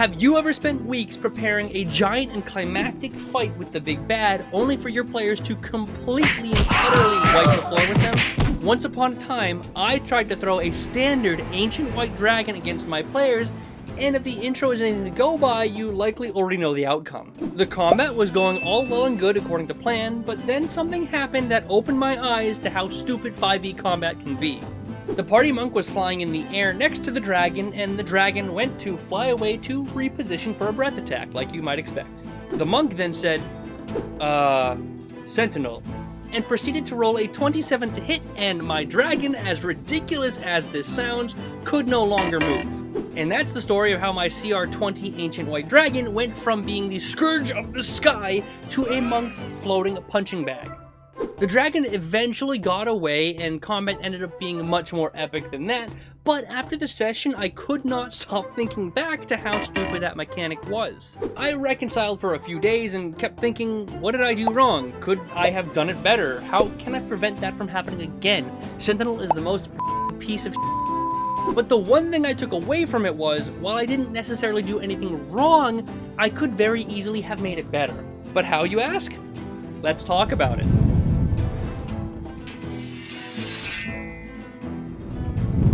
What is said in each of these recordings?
Have you ever spent weeks preparing a giant and climactic fight with the big bad, only for your players to completely and utterly wipe the floor with them? Once upon a time, I tried to throw a standard ancient white dragon against my players, and if the intro is anything to go by, you likely already know the outcome. The combat was going all well and good according to plan, but then something happened that opened my eyes to how stupid 5e combat can be. The party monk was flying in the air next to the dragon, and the dragon went to fly away to reposition for a breath attack, like you might expect. The monk then said, Sentinel, and proceeded to roll a 27 to hit, and my dragon, as ridiculous as this sounds, could no longer move. And that's the story of how my CR20 Ancient White Dragon went from being the scourge of the sky to a monk's floating punching bag. The dragon eventually got away, and combat ended up being much more epic than that, but after the session I could not stop thinking back to how stupid that mechanic was. I reconciled for a few days and kept thinking, what did I do wrong? Could I have done it better? How can I prevent that from happening again? Sentinel is the most piece of shit. But the one thing I took away from it was, while I didn't necessarily do anything wrong, I could very easily have made it better. But how, you ask? Let's talk about it.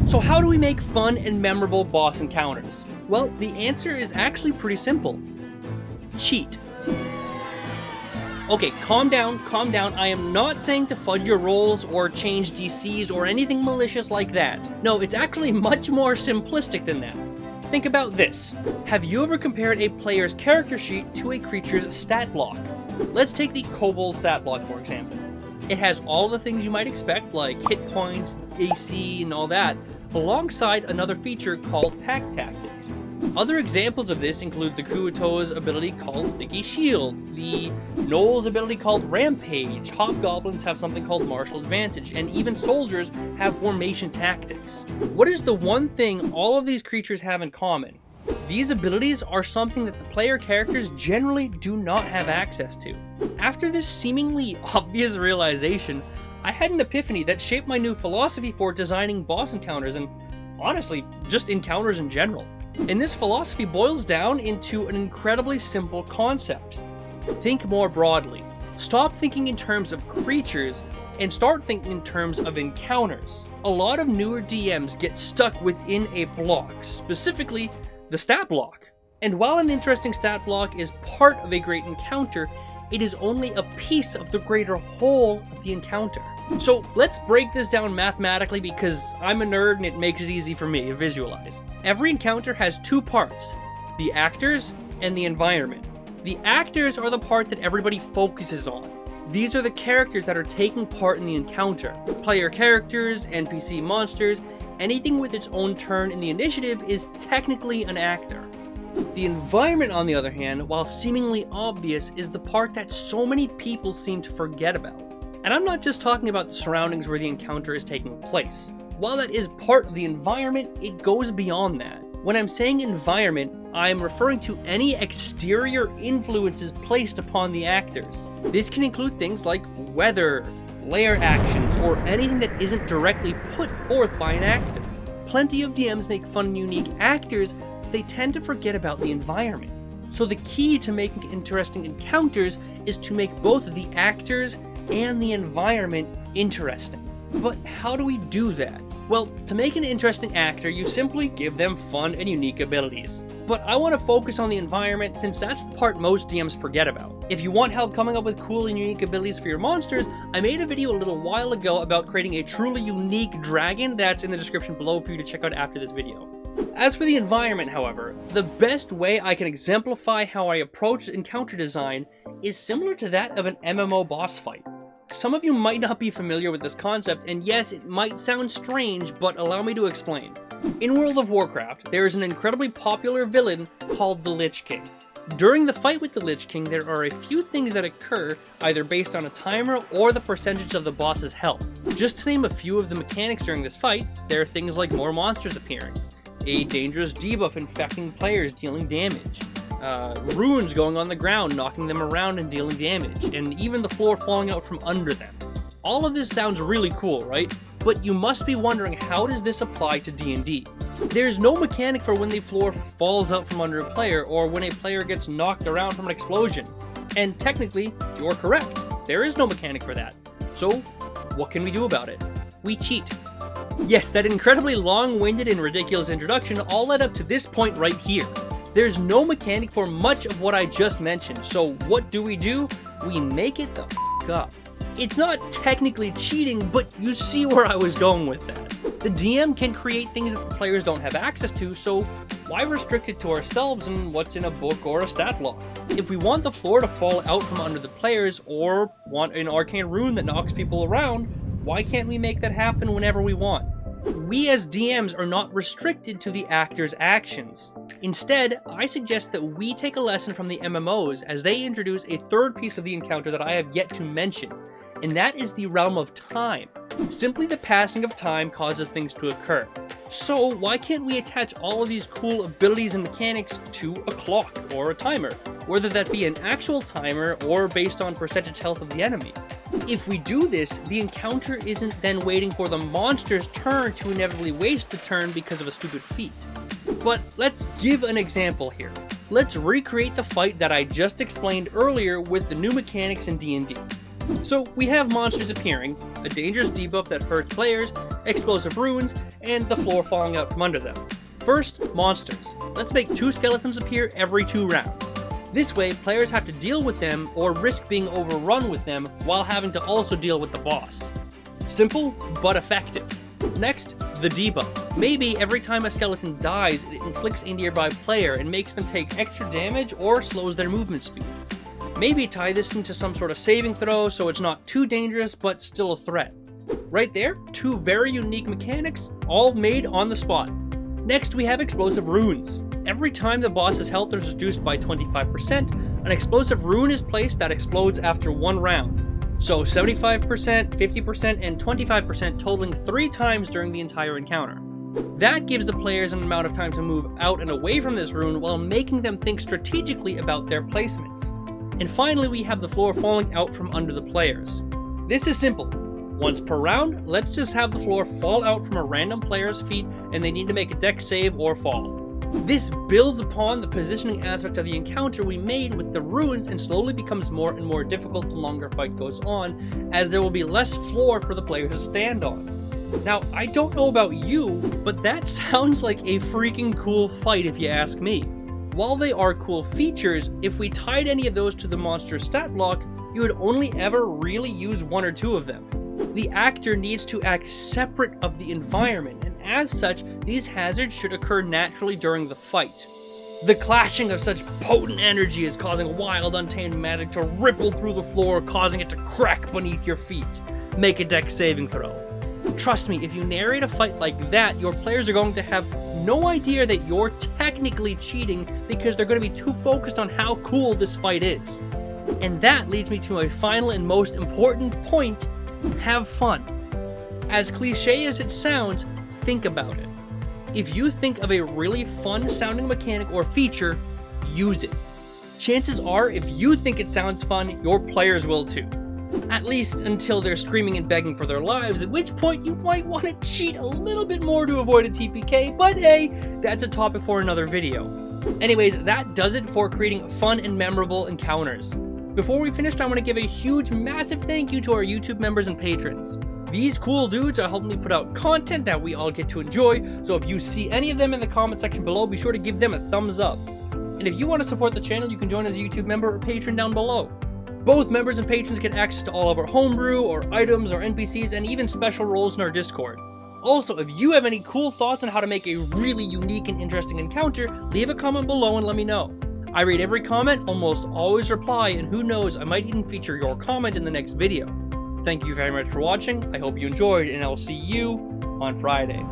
So how do we make fun and memorable boss encounters? Well, the answer is actually pretty simple. Cheat. Okay, calm down, I am not saying to fudge your rolls or change DCs or anything malicious like that. No, it's actually much more simplistic than that. Think about this. Have you ever compared a player's character sheet to a creature's stat block? Let's take the Kobold stat block, for example. It has all the things you might expect, like hit points, AC, and all that, alongside another feature called Pack Tactics. Other examples of this include the Kuato's ability called Sticky Shield, the Gnoll's ability called Rampage, Hobgoblins have something called Martial Advantage, and even soldiers have Formation Tactics. What is the one thing all of these creatures have in common? These abilities are something that the player characters generally do not have access to. After this seemingly obvious realization, I had an epiphany that shaped my new philosophy for designing boss encounters and, honestly, just encounters in general. And this philosophy boils down into an incredibly simple concept. Think more broadly. Stop thinking in terms of creatures and start thinking in terms of encounters. A lot of newer DMs get stuck within a block, specifically the stat block. And while an interesting stat block is part of a great encounter, it is only a piece of the greater whole of the encounter. So let's break this down mathematically because I'm a nerd and it makes it easy for me to visualize. Every encounter has two parts, the actors and the environment. The actors are the part that everybody focuses on. These are the characters that are taking part in the encounter. Player characters, NPC monsters, anything with its own turn in the initiative is technically an actor. The environment, on the other hand, while seemingly obvious, is the part that so many people seem to forget about. And I'm not just talking about the surroundings where the encounter is taking place. While that is part of the environment, it goes beyond that. When I'm saying environment, I'm referring to any exterior influences placed upon the actors. This can include things like weather, layer actions, or anything that isn't directly put forth by an actor. Plenty of DMs make fun and unique actors, but they tend to forget about the environment. So the key to making interesting encounters is to make both the actors and the environment interesting. But how do we do that? Well, to make an interesting actor, you simply give them fun and unique abilities. But I want to focus on the environment since that's the part most DMs forget about. If you want help coming up with cool and unique abilities for your monsters, I made a video a little while ago about creating a truly unique dragon that's in the description below for you to check out after this video. As for the environment, however, the best way I can exemplify how I approach encounter design is similar to that of an MMO boss fight. Some of you might not be familiar with this concept, and yes, it might sound strange, but allow me to explain. In World of Warcraft, there is an incredibly popular villain called the Lich King. During the fight with the Lich King, there are a few things that occur, either based on a timer or the percentage of the boss's health. Just to name a few of the mechanics during this fight, there are things like more monsters appearing, a dangerous debuff infecting players dealing damage, runes going on the ground, knocking them around and dealing damage, and even the floor falling out from under them. All of this sounds really cool, right? But you must be wondering, how does this apply to D&D? There's no mechanic for when the floor falls out from under a player or when a player gets knocked around from an explosion. And technically, you're correct. There is no mechanic for that. So, what can we do about it? We cheat. Yes, that incredibly long-winded and ridiculous introduction all led up to this point right here. There's no mechanic for much of what I just mentioned, so what do? We make it the f*** up. It's not technically cheating, but you see where I was going with that. The DM can create things that the players don't have access to, so why restrict it to ourselves and what's in a book or a stat block? If we want the floor to fall out from under the players, or want an arcane rune that knocks people around, why can't we make that happen whenever we want? We as DMs are not restricted to the actor's actions. Instead, I suggest that we take a lesson from the MMOs as they introduce a third piece of the encounter that I have yet to mention, and that is the realm of time. Simply the passing of time causes things to occur. So why can't we attach all of these cool abilities and mechanics to a clock or a timer, whether that be an actual timer or based on percentage health of the enemy? If we do this, the encounter isn't then waiting for the monster's turn to inevitably waste the turn because of a stupid feat. But let's give an example here. Let's recreate the fight that I just explained earlier with the new mechanics in D&D. So we have monsters appearing, a dangerous debuff that hurts players, explosive runes, and the floor falling out from under them. First, monsters. Let's make 2 skeletons appear every 2 rounds. This way, players have to deal with them or risk being overrun with them while having to also deal with the boss. Simple, but effective. Next, the debuff. Maybe every time a skeleton dies, it inflicts a nearby player and makes them take extra damage or slows their movement speed. Maybe tie this into some sort of saving throw so it's not too dangerous but still a threat. Right there, 2 very unique mechanics, all made on the spot. Next, we have explosive runes. Every time the boss's health is reduced by 25%, an explosive rune is placed that explodes after 1 round. So 75%, 50%, and 25% totaling 3 times during the entire encounter. That gives the players an amount of time to move out and away from this rune while making them think strategically about their placements. And finally, we have the floor falling out from under the players. This is simple. Once per round, let's just have the floor fall out from a random player's feet and they need to make a dex save or fall. This builds upon the positioning aspect of the encounter we made with the runes and slowly becomes more and more difficult the longer fight goes on, as there will be less floor for the players to stand on. Now, I don't know about you, but that sounds like a freaking cool fight if you ask me. While they are cool features, if we tied any of those to the monster's stat block, you would only ever really use 1 or 2 of them. The actor needs to act separate of the environment, and as such, these hazards should occur naturally during the fight. The clashing of such potent energy is causing wild, untamed magic to ripple through the floor, causing it to crack beneath your feet. Make a dex saving throw. Trust me, if you narrate a fight like that, your players are going to have no idea that you're technically cheating because they're going to be too focused on how cool this fight is. And that leads me to my final and most important point: have fun. As cliche as it sounds, think about it. If you think of a really fun sounding mechanic or feature, use it. Chances are, if you think it sounds fun, your players will too. At least until they're screaming and begging for their lives, at which point you might want to cheat a little bit more to avoid a TPK, but hey, that's a topic for another video. Anyways, that does it for creating fun and memorable encounters. Before we finish, I want to give a huge, massive thank you to our YouTube members and patrons. These cool dudes are helping me put out content that we all get to enjoy, so if you see any of them in the comment section below, be sure to give them a thumbs up. And if you want to support the channel, you can join as a YouTube member or patron down below. Both members and patrons get access to all of our homebrew, or items, or NPCs, and even special roles in our Discord. Also, if you have any cool thoughts on how to make a really unique and interesting encounter, leave a comment below and let me know. I read every comment, almost always reply, and who knows, I might even feature your comment in the next video. Thank you very much for watching, I hope you enjoyed, and I'll see you on Friday.